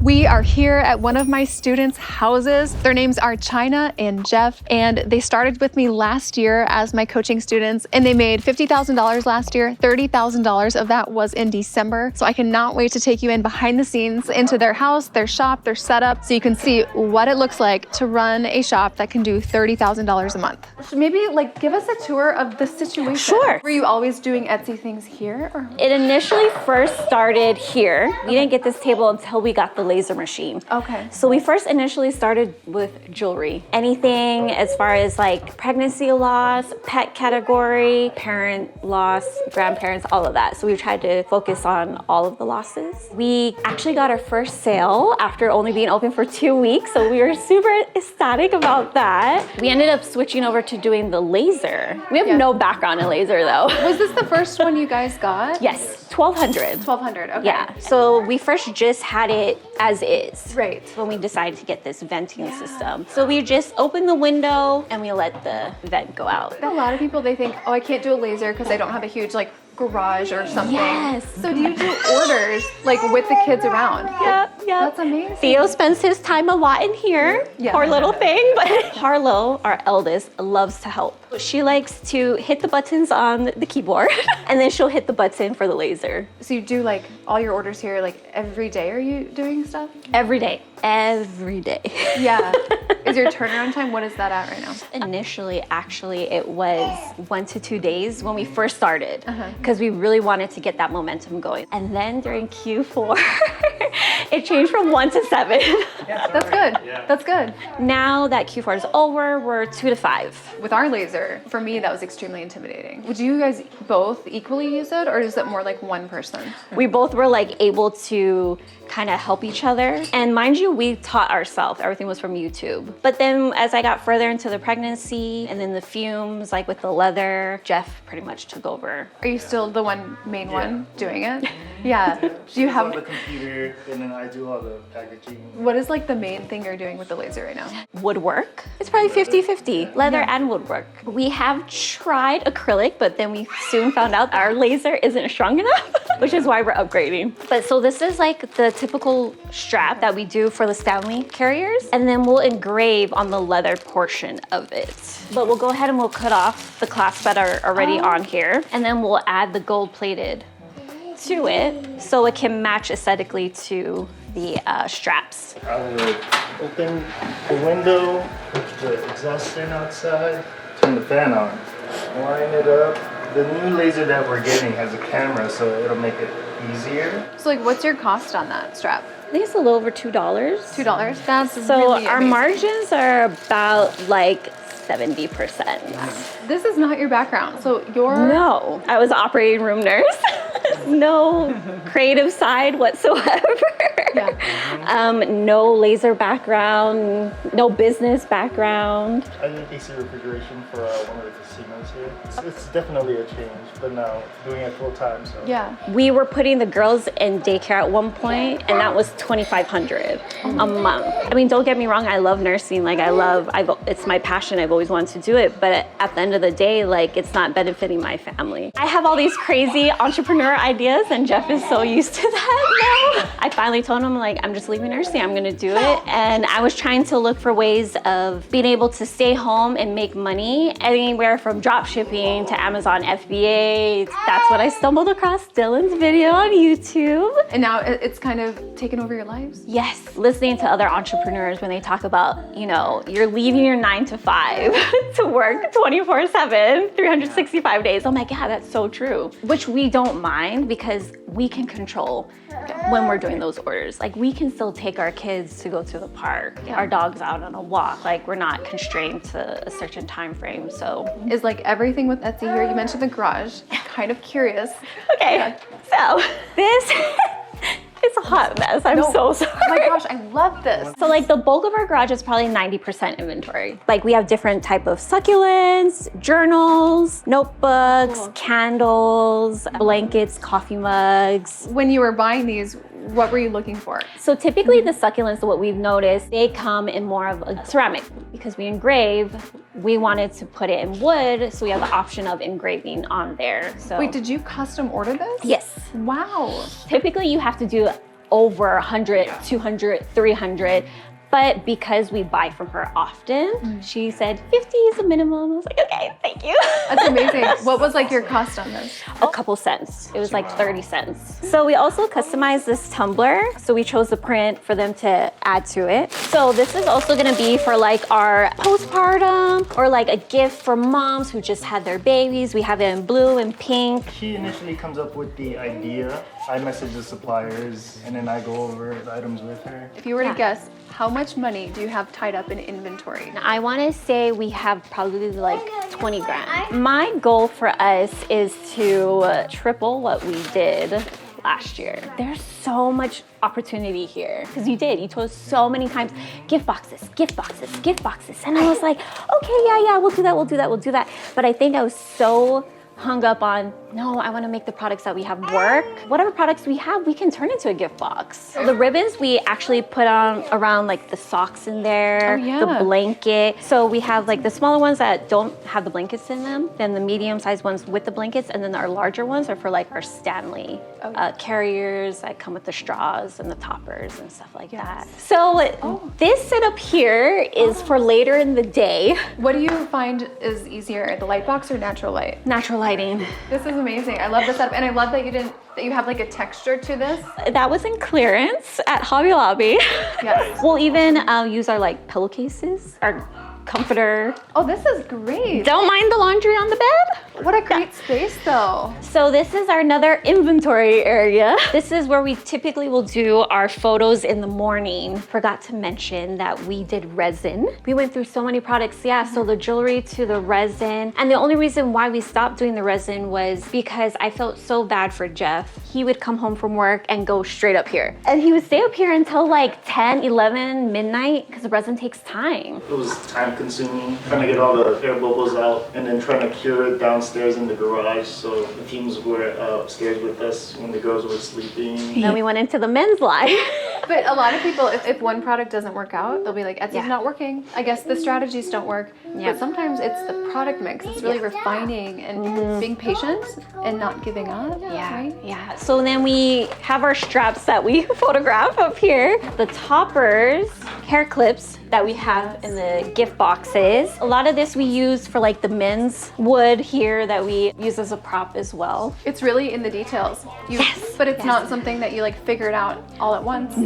We are here at one of my students' houses. Their names are Chynna and Jeff, and they started with me last year as my coaching students, and they made $50,000 last year. $30,000 of that was in December. So I cannot wait to take you in behind the scenes into their house, their shop, their setup, so you can see what it looks like to run a shop that can do $30,000 a month. Maybe give us a tour of the situation. Sure. Were you always doing Etsy things here? Or? It initially first started here. We didn't get this table until we got the laser machine. Okay. So we first initially started with jewelry. Anything as far as pregnancy loss, pet category, parent loss, grandparents, all of that. So we tried to focus on all of the losses. We actually got our first sale after only being open for 2 weeks. So we were super ecstatic about that. We ended up switching over to doing the laser. We have no background in laser though. Was this the first one you guys got? Yes, 1200. 1200, okay. Yeah, so we first just had it as is. Right. When we decided to get this venting system. So we just open the window and we let the vent go out. A lot of people, they think, oh, I can't do a laser because I don't have a huge garage or something. Yes. So do you do orders with the kids around? Yep. That's amazing. Theo spends his time a lot in here. Yeah. Poor little thing. But Harlow, our eldest, loves to help. She likes to hit the buttons on the keyboard and then she'll hit the button for the laser. So you do all your orders here every day? Are you doing stuff? Every day. Every day. Yeah. Is your turnaround time, what is that at right now? Initially, actually, it was 1 to 2 days when we first started because we really wanted to get that momentum going. And then during Q4, it changed from 1 to 7. That's good. Yeah. That's good. Now that Q4 is over, we're 2 to 5. With our laser, for me, that was extremely intimidating. Would you guys both equally use it, or is it more one person? We both were able to kind of help each other. And mind you, we taught ourselves. Everything was from YouTube. But then as I got further into the pregnancy and then the fumes, with the leather, Jeff pretty much took over. Are you still the main one doing it? Yeah. Do you have the computer, and then I do all the packaging. What is the main thing you're doing with the laser right now? Woodwork. It's probably 50-50, leather and woodwork. We have tried acrylic, but then we soon found out our laser isn't strong enough, which is why we're upgrading. But so this is the typical strap that we do for the Stanley carriers, and then we'll engrave on the leather portion of it. But we'll go ahead and we'll cut off the clasps that are already on here, and then we'll add the gold plated to it so it can match aesthetically to the straps. I would open the window, push the exhaust fan outside, turn the fan on, line it up. The new laser that we're getting has a camera, so it'll make it easier. So what's your cost on that strap? I think it's a little over $2. $2? That's so really our amazing. margins are about 70%. This is not your background. So No, I was operating room nurse. No creative side whatsoever. Yeah. No laser background, no business background. I did AC refrigeration for one of the casinos here. It's definitely a change, but now doing it full time, so. Yeah. We were putting the girls in daycare at one point, and that was $2,500 a month. I mean, don't get me wrong, I love nursing. It's my passion. I've always wanted to do it, but at the end of the day, it's not benefiting my family. I have all these crazy entrepreneur ideas, and Jeff is so used to that now. I finally told him, I'm just leaving nursing. I'm gonna do it. And I was trying to look for ways of being able to stay home and make money anywhere from drop shipping to Amazon FBA. That's when I stumbled across Dylan's video on YouTube. And now it's kind of taken over your lives? Yes, listening to other entrepreneurs when they talk about, you're leaving your 9 to 5 to work 24/7, 365 days. Oh my God, that's so true. Which we don't mind because we can control when we're doing those orders. We can still take our kids to go to the park, our dogs out on a walk. We're not constrained to a certain time frame, so. Is everything with Etsy here? You mentioned the garage. Kind of curious. Okay, so this it's a hot mess. I'm so sorry. Oh my gosh, I love this. So the bulk of our garage is probably 90% inventory. We have different type of succulents, journals, notebooks, candles, blankets, coffee mugs. When you were buying these, what were you looking for? So typically the succulents, what we've noticed, they come in more of a ceramic. Because we engrave, we wanted to put it in wood, so we have the option of engraving on there. So wait, did you custom order this? Yes. Wow. Typically you have to do over 100, 200, 300. But because we buy from her often, she said 50 is a minimum. I was like, okay, thank you. That's amazing. What was like your cost on this? A couple cents. It was like 30 cents. So we also customized this tumbler. So we chose the print for them to add to it. So this is also gonna be for like our postpartum or like a gift for moms who just had their babies. We have it in blue and pink. She initially comes up with the idea. I message the suppliers and then I go over the items with her. If you were to guess, how much money do you have tied up in inventory? I wanna say we have probably like 20 grand. My goal for us is to triple what we did last year. There's so much opportunity here because you told us so many times, gift boxes, gift boxes, gift boxes. And I was like, okay, yeah, we'll do that. But I think I was so hung up on, no, I want to make the products that we have work. Whatever products we have, we can turn into a gift box. So the ribbons we actually put on around like the socks in there, the blanket. So we have like the smaller ones that don't have the blankets in them, then the medium-sized ones with the blankets, and then our larger ones are for like our Stanley carriers that come with the straws and the toppers and stuff like that. So this setup here is for later in the day. What do you find is easier, the light box or natural light? Natural lighting. This is amazing. I love this setup, and I love that you have like a texture to this. That was in clearance at Hobby Lobby. Yes. We'll even use our like pillowcases, our comforter. Oh, this is great. Don't mind the laundry on the bed. What a great space though. So this is our another inventory area. This is where we typically will do our photos in the morning. Forgot to mention that we did resin. We went through so many products. So the jewelry to the resin. And the only reason why we stopped doing the resin was because I felt so bad for Jeff. He would come home from work and go straight up here. And he would stay up here until like 10, 11, midnight because the resin takes time. It was time consuming, trying to get all the air bubbles out and then trying to cure it downstairs in the garage so the teams were upstairs with us when the girls were sleeping. Then we went into the men's line. But a lot of people, if one product doesn't work out, they'll be like, Etsy's not working. I guess the strategies don't work. But sometimes it's the product mix. It's really refining and being patient and not giving up. Yeah. So then we have our straps that we photograph up here. The toppers, hair clips that we have in the gift boxes. A lot of this we use for like the men's wood here that we use as a prop as well. It's really in the details. But it's not something that you like figured out all at once.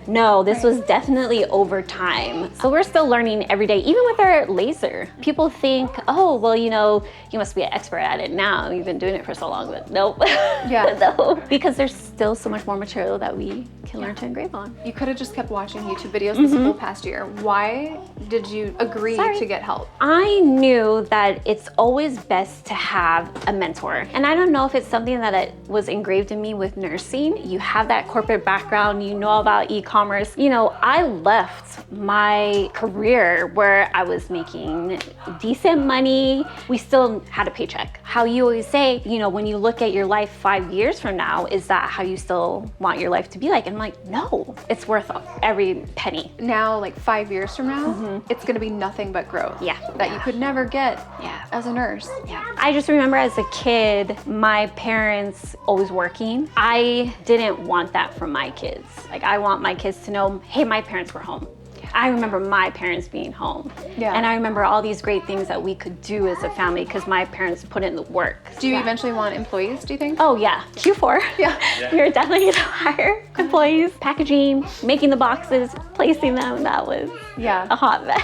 No, this was definitely over time. So we're still learning every day, even with our laser. People think, oh, well, you must be an expert at it now. You've been doing it for so long, but nope. No, because there's still so much more material that we can learn to engrave on. You could have just kept watching YouTube videos this whole past year. Why did you agree to get help? I knew that it's always best to have a mentor. And I don't know if it's something that it was engraved in me with nursing. You have that corporate background, you know about e-commerce. I left my career where I was making decent money. We still had a paycheck. How you always say, when you look at your life 5 years from now, is that how you still want your life to be like? And I'm like, no, it's worth every penny. Now, like 5 years from now, it's gonna be nothing but growth. That you could never get as a nurse. I just remember as a kid, my parents always working. I didn't want that from my kids. Like I want my kids to know, hey, my parents were home. I remember my parents being home. And I remember all these great things that we could do as a family because my parents put in the work. Do you eventually want employees, do you think? Oh yeah, Q4. We're definitely gonna hire employees, packaging, making the boxes, placing them. That was a hot mess.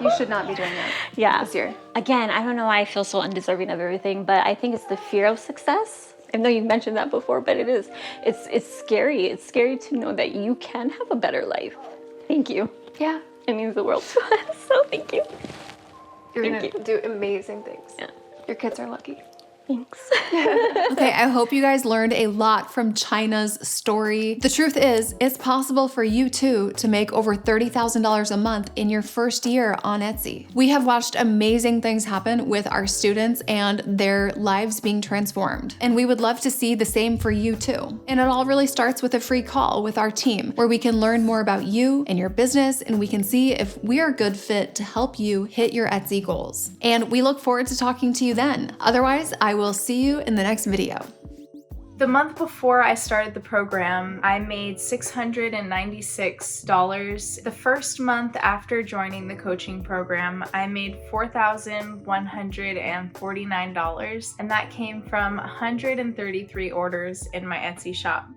You should not be doing that this year. Again, I don't know why I feel so undeserving of everything, but I think it's the fear of success. I know you've mentioned that before, but it is. It's scary. It's scary to know that you can have a better life. Thank you. It means the world to us, so thank you. You're gonna do amazing things. Your kids are lucky. Thanks. Okay, I hope you guys learned a lot from Chynna's story. The truth is, it's possible for you too to make over $30,000 a month in your first year on Etsy. We have watched amazing things happen with our students and their lives being transformed. And we would love to see the same for you too. And it all really starts with a free call with our team where we can learn more about you and your business and we can see if we are a good fit to help you hit your Etsy goals. And we look forward to talking to you then. Otherwise, I will see you in the next video. The month before I started the program, I made $696. The first month after joining the coaching program, I made $4,149, and that came from 133 orders in my Etsy shop.